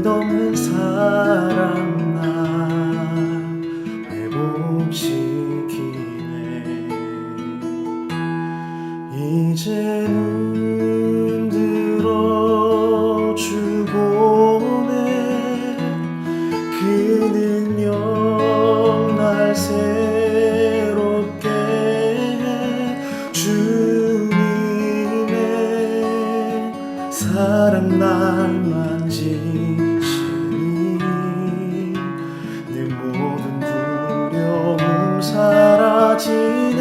끝없는 사랑 날 회복시키네. 이제는 들어주고네. 그 능력 날 새롭게 해. 주님의 사랑 날 만지시니 내 모든 두려움 사라지네.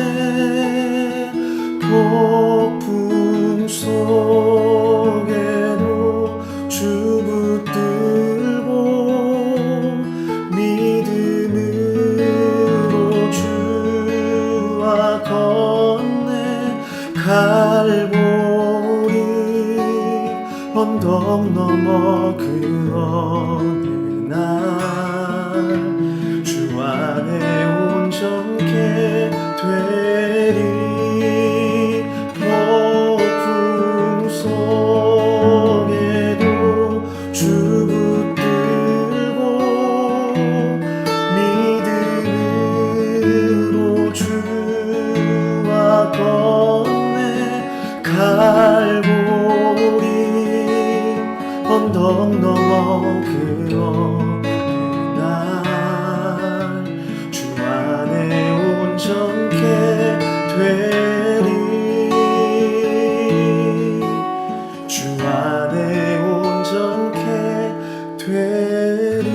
폭풍 속에도 주 붙들고 믿음으로 주와 건네. 갈보리 언덕 넘어 그 어느 날 주 안에 온전케 되리. 폭풍 속에도 주 붙들고 믿음으로 주와 건네. 갈보리 언덕 넘어 그 어느 날 주 안에 온전케 되리. 주 안에 온전케 되리.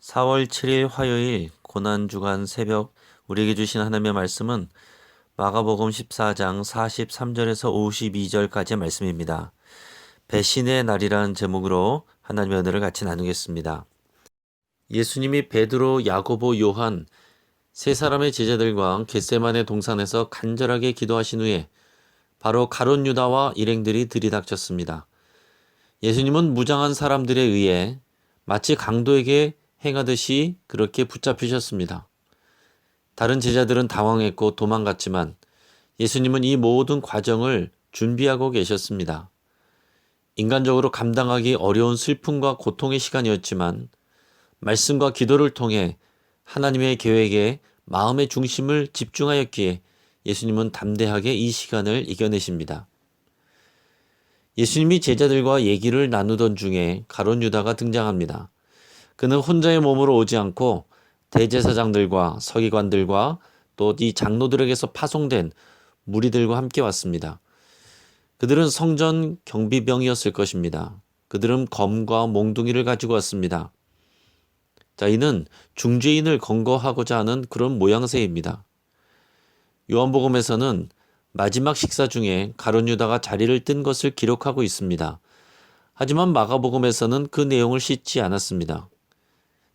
(4월 7일) 화요일 고난주간 새벽 우리에게 주신 하나님의 말씀은 마가복음 14장 43절에서 52절까지의 말씀입니다. 배신의 날이라는 제목으로 하나님의 은혜를 같이 나누겠습니다. 예수님이 베드로, 야고보, 요한 세 사람의 제자들과 겟세마네 동산에서 간절하게 기도하신 후에 바로 가룟 유다와 일행들이 들이닥쳤습니다. 예수님은 무장한 사람들에 의해 마치 강도에게 행하듯이 그렇게 붙잡히셨습니다. 다른 제자들은 당황했고 도망갔지만 예수님은 이 모든 과정을 준비하고 계셨습니다. 인간적으로 감당하기 어려운 슬픔과 고통의 시간이었지만 말씀과 기도를 통해 하나님의 계획에 마음의 중심을 집중하였기에 예수님은 담대하게 이 시간을 이겨내십니다. 예수님이 제자들과 얘기를 나누던 중에 가룟 유다가 등장합니다. 그는 혼자의 몸으로 오지 않고 대제사장들과 서기관들과 또 이 장로들에게서 파송된 무리들과 함께 왔습니다. 그들은 성전 경비병이었을 것입니다. 그들은 검과 몽둥이를 가지고 왔습니다. 자, 이는 중죄인을 검거하고자 하는 그런 모양새입니다. 요한복음에서는 마지막 식사 중에 가룟 유다가 자리를 뜬 것을 기록하고 있습니다. 하지만 마가복음에서는 그 내용을 싣지 않았습니다.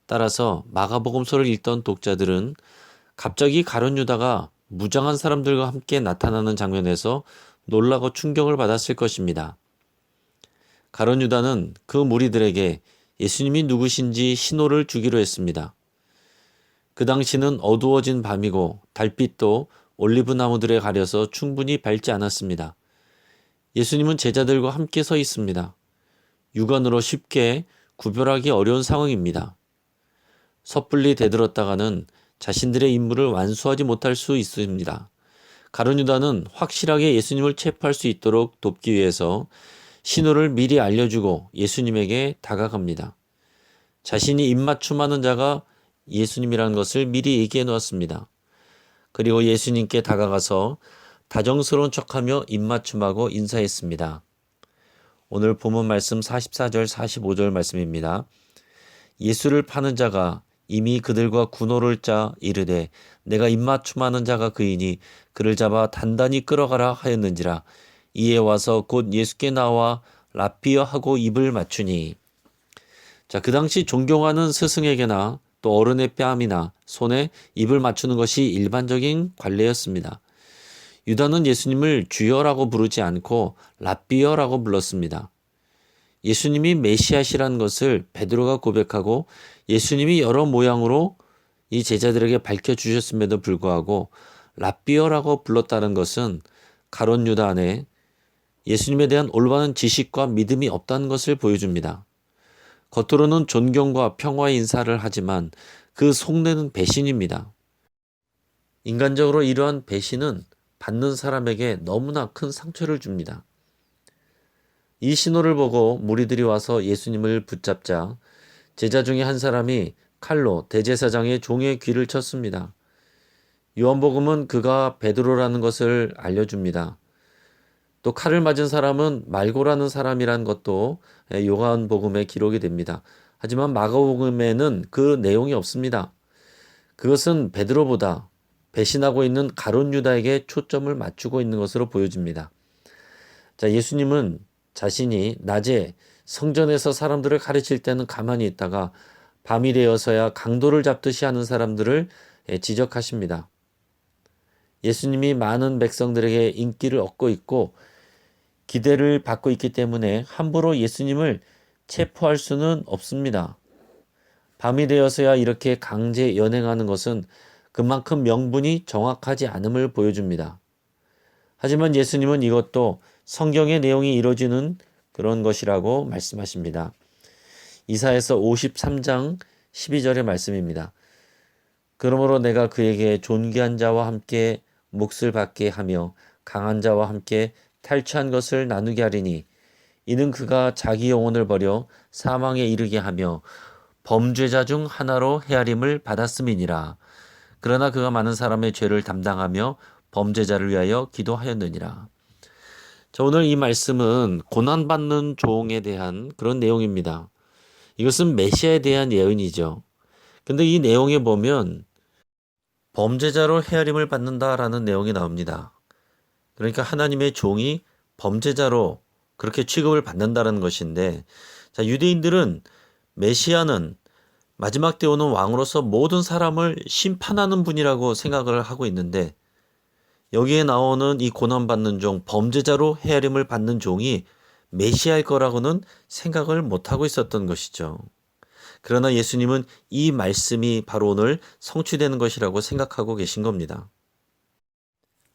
따라서 마가복음서를 읽던 독자들은 갑자기 가룟 유다가 무장한 사람들과 함께 나타나는 장면에서 놀라고 충격을 받았을 것입니다. 가룟 유다는 그 무리들에게 예수님이 누구신지 신호를 주기로 했습니다. 그 당시는 어두워진 밤이고 달빛도 올리브 나무들에 가려서 충분히 밝지 않았습니다. 예수님은 제자들과 함께 서 있습니다. 육안으로 쉽게 구별하기 어려운 상황입니다. 섣불리 대들었다가는 자신들의 임무를 완수하지 못할 수 있습니다. 가룟 유다는 확실하게 예수님을 체포할 수 있도록 돕기 위해서 신호를 미리 알려주고 예수님에게 다가갑니다. 자신이 입맞춤하는 자가 예수님이라는 것을 미리 얘기해 놓았습니다. 그리고 예수님께 다가가서 다정스러운 척하며 입맞춤하고 인사했습니다. 오늘 본문 말씀 44절 45절 말씀입니다. 예수를 파는 자가 이미 그들과 군호를 짜 이르되 내가 입맞춤하는 자가 그이니 그를 잡아 단단히 끌어가라 하였는지라. 이에 와서 곧 예수께 나와 라삐어 하고 입을 맞추니. 자, 그 당시 존경하는 스승에게나 또 어른의 뺨이나 손에 입을 맞추는 것이 일반적인 관례였습니다. 유다는 예수님을 주여라고 부르지 않고 랍비여라고 불렀습니다. 예수님이 메시아시라는 것을 베드로가 고백하고 예수님이 여러 모양으로 이 제자들에게 밝혀주셨음에도 불구하고 랍비어라고 불렀다는 것은 가롯 유다 안에 예수님에 대한 올바른 지식과 믿음이 없다는 것을 보여줍니다. 겉으로는 존경과 평화의 인사를 하지만 그 속내는 배신입니다. 인간적으로 이러한 배신은 받는 사람에게 너무나 큰 상처를 줍니다. 이 신호를 보고 무리들이 와서 예수님을 붙잡자 제자 중에 한 사람이 칼로 대제사장의 종의 귀를 쳤습니다. 요한복음은 그가 베드로라는 것을 알려줍니다. 또 칼을 맞은 사람은 말고라는 사람이란 것도 요한복음에 기록이 됩니다. 하지만 마가복음에는 그 내용이 없습니다. 그것은 베드로보다 배신하고 있는 가룟 유다에게 초점을 맞추고 있는 것으로 보여집니다. 자, 예수님은 자신이 낮에 성전에서 사람들을 가르칠 때는 가만히 있다가 밤이 되어서야 강도를 잡듯이 하는 사람들을 지적하십니다. 예수님이 많은 백성들에게 인기를 얻고 있고 기대를 받고 있기 때문에 함부로 예수님을 체포할 수는 없습니다. 밤이 되어서야 이렇게 강제 연행하는 것은 그만큼 명분이 정확하지 않음을 보여줍니다. 하지만 예수님은 이것도 성경의 내용이 이루어지는 그런 것이라고 말씀하십니다. 이사야서 53장 12절의 말씀입니다. 그러므로 내가 그에게 존귀한 자와 함께 몫을 받게 하며 강한 자와 함께 탈취한 것을 나누게 하리니 이는 그가 자기 영혼을 버려 사망에 이르게 하며 범죄자 중 하나로 헤아림을 받았음이니라. 그러나 그가 많은 사람의 죄를 담당하며 범죄자를 위하여 기도하였느니라. 자, 오늘 이 말씀은 고난받는 종에 대한 그런 내용입니다. 이것은 메시아에 대한 예언이죠. 근데 이 내용에 보면 범죄자로 헤아림을 받는다라는 내용이 나옵니다. 그러니까 하나님의 종이 범죄자로 그렇게 취급을 받는다는 것인데, 자, 유대인들은 메시아는 마지막 때 오는 왕으로서 모든 사람을 심판하는 분이라고 생각을 하고 있는데, 여기에 나오는 이 고난받는 종, 범죄자로 헤아림을 받는 종이 메시아일 거라고는 생각을 못하고 있었던 것이죠. 그러나 예수님은 이 말씀이 바로 오늘 성취되는 것이라고 생각하고 계신 겁니다.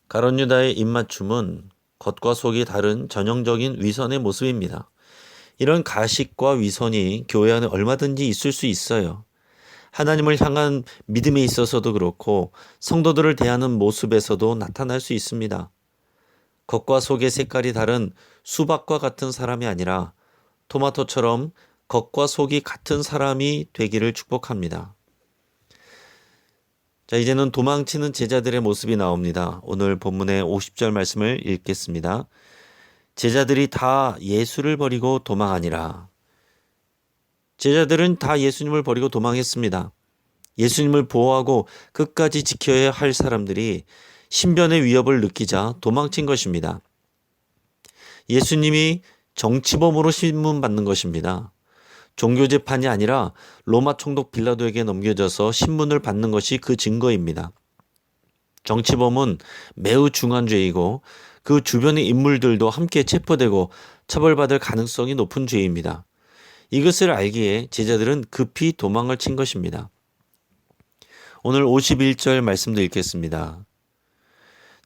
가룟 유다의 입맞춤은 겉과 속이 다른 전형적인 위선의 모습입니다. 이런 가식과 위선이 교회 안에 얼마든지 있을 수 있어요. 하나님을 향한 믿음에 있어서도 그렇고 성도들을 대하는 모습에서도 나타날 수 있습니다. 겉과 속의 색깔이 다른 수박과 같은 사람이 아니라 토마토처럼 겉과 속이 같은 사람이 되기를 축복합니다. 자, 이제는 도망치는 제자들의 모습이 나옵니다. 오늘 본문의 50절 말씀을 읽겠습니다. 제자들이 다 예수를 버리고 도망하니라. 제자들은 다 예수님을 버리고 도망했습니다. 예수님을 보호하고 끝까지 지켜야 할 사람들이 신변의 위협을 느끼자 도망친 것입니다. 예수님이 정치범으로 신문받는 것입니다. 종교재판이 아니라 로마 총독 빌라도에게 넘겨져서 신문을 받는 것이 그 증거입니다. 정치범은 매우 중한 죄이고 그 주변의 인물들도 함께 체포되고 처벌받을 가능성이 높은 죄입니다. 이것을 알기에 제자들은 급히 도망을 친 것입니다. 오늘 51절 말씀도 읽겠습니다.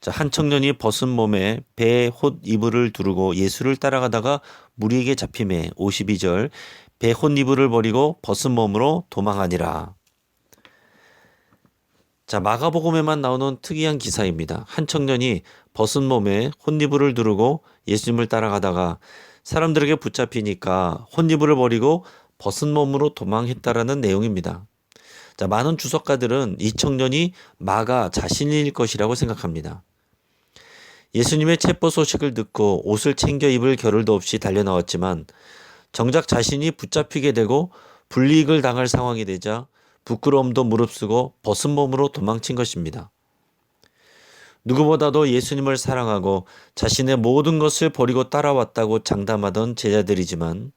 자, 한 청년이 벗은 몸에 배에 홑 이불을 두르고 예수를 따라가다가 무리에게 잡히매 52절 배 홑 이불을 버리고 벗은 몸으로 도망하니라. 자, 마가복음에만 나오는 특이한 기사입니다. 한 청년이 벗은 몸에 홑 이불을 두르고 예수님을 따라가다가 사람들에게 붙잡히니까 홑 이불을 버리고 벗은 몸으로 도망했다라는 내용입니다. 자, 많은 주석가들은 이 청년이 마가 자신일 것이라고 생각합니다. 예수님의 체포 소식을 듣고 옷을 챙겨 입을 겨를도 없이 달려나왔지만 정작 자신이 붙잡히게 되고 불이익을 당할 상황이 되자 부끄러움도 무릅쓰고 벗은 몸으로 도망친 것입니다. 누구보다도 예수님을 사랑하고 자신의 모든 것을 버리고 따라왔다고 장담하던 제자들이지만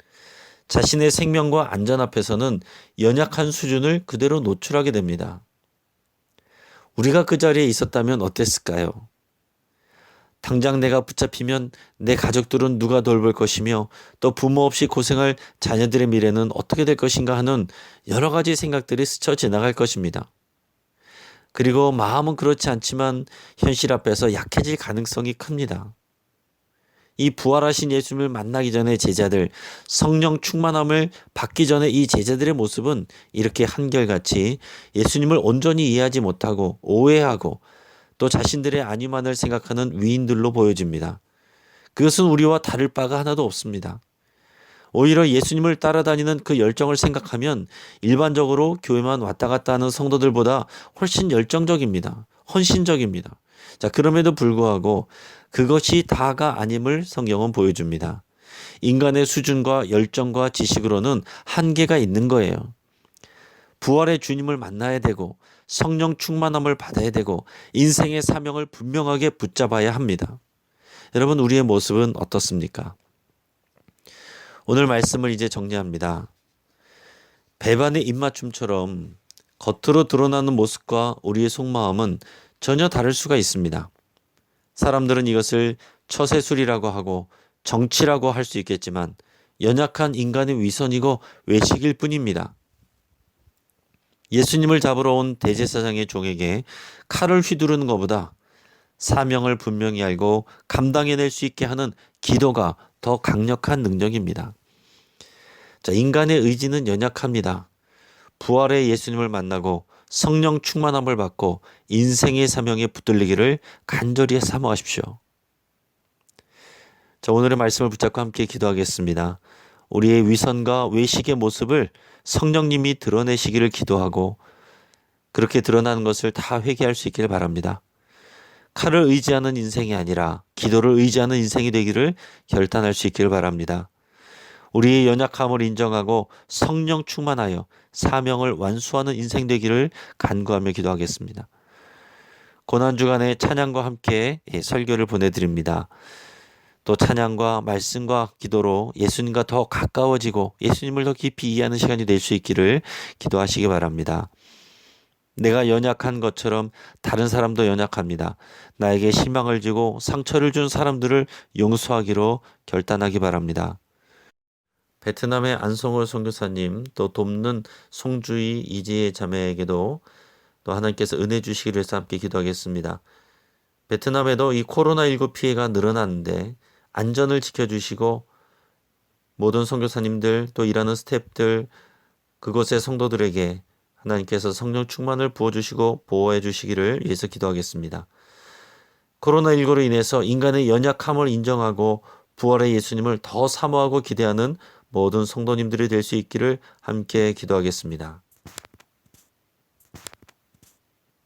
자신의 생명과 안전 앞에서는 연약한 수준을 그대로 노출하게 됩니다. 우리가 그 자리에 있었다면 어땠을까요? 당장 내가 붙잡히면 내 가족들은 누가 돌볼 것이며 또 부모 없이 고생할 자녀들의 미래는 어떻게 될 것인가 하는 여러 가지 생각들이 스쳐 지나갈 것입니다. 그리고 마음은 그렇지 않지만 현실 앞에서 약해질 가능성이 큽니다. 이 부활하신 예수님을 만나기 전에 제자들, 성령 충만함을 받기 전에 이 제자들의 모습은 이렇게 한결같이 예수님을 온전히 이해하지 못하고 오해하고 또 자신들의 안위만을 생각하는 위인들로 보여집니다. 그것은 우리와 다를 바가 하나도 없습니다. 오히려 예수님을 따라다니는 그 열정을 생각하면 일반적으로 교회만 왔다 갔다 하는 성도들보다 훨씬 열정적입니다. 헌신적입니다. 자, 그럼에도 불구하고 그것이 다가 아님을 성경은 보여줍니다. 인간의 수준과 열정과 지식으로는 한계가 있는 거예요. 부활의 주님을 만나야 되고 성령 충만함을 받아야 되고 인생의 사명을 분명하게 붙잡아야 합니다. 여러분, 우리의 모습은 어떻습니까? 오늘 말씀을 이제 정리합니다. 배반의 입맞춤처럼 겉으로 드러나는 모습과 우리의 속마음은 전혀 다를 수가 있습니다. 사람들은 이것을 처세술이라고 하고 정치라고 할 수 있겠지만 연약한 인간의 위선이고 외식일 뿐입니다. 예수님을 잡으러 온 대제사장의 종에게 칼을 휘두르는 것보다 사명을 분명히 알고 감당해낼 수 있게 하는 기도가 더 강력한 능력입니다. 자, 인간의 의지는 연약합니다. 부활의 예수님을 만나고 성령 충만함을 받고 인생의 사명에 붙들리기를 간절히 사모하십시오. 자, 오늘의 말씀을 붙잡고 함께 기도하겠습니다. 우리의 위선과 외식의 모습을 성령님이 드러내시기를 기도하고 그렇게 드러나는 것을 다 회개할 수 있기를 바랍니다. 칼을 의지하는 인생이 아니라 기도를 의지하는 인생이 되기를 결단할 수 있기를 바랍니다. 우리의 연약함을 인정하고 성령 충만하여 사명을 완수하는 인생 되기를 간구하며 기도하겠습니다. 고난주간에 찬양과 함께 설교를 보내드립니다. 또 찬양과 말씀과 기도로 예수님과 더 가까워지고 예수님을 더 깊이 이해하는 시간이 될 수 있기를 기도하시기 바랍니다. 내가 연약한 것처럼 다른 사람도 연약합니다. 나에게 실망을 주고 상처를 준 사람들을 용서하기로 결단하기 바랍니다. 베트남의 안성호 선교사님, 또 돕는 송주희 이지혜 자매에게도 또 하나님께서 은혜 주시기를 해서 함께 기도하겠습니다. 베트남에도 이 코로나19 피해가 늘어났는데 안전을 지켜주시고 모든 선교사님들 또 일하는 스태프들 그곳의 성도들에게 하나님께서 성령 충만을 부어주시고 보호해 주시기를 위해서 기도하겠습니다. 코로나19로 인해서 인간의 연약함을 인정하고 부활의 예수님을 더 사모하고 기대하는 모든 성도님들이 될 수 있기를 함께 기도하겠습니다.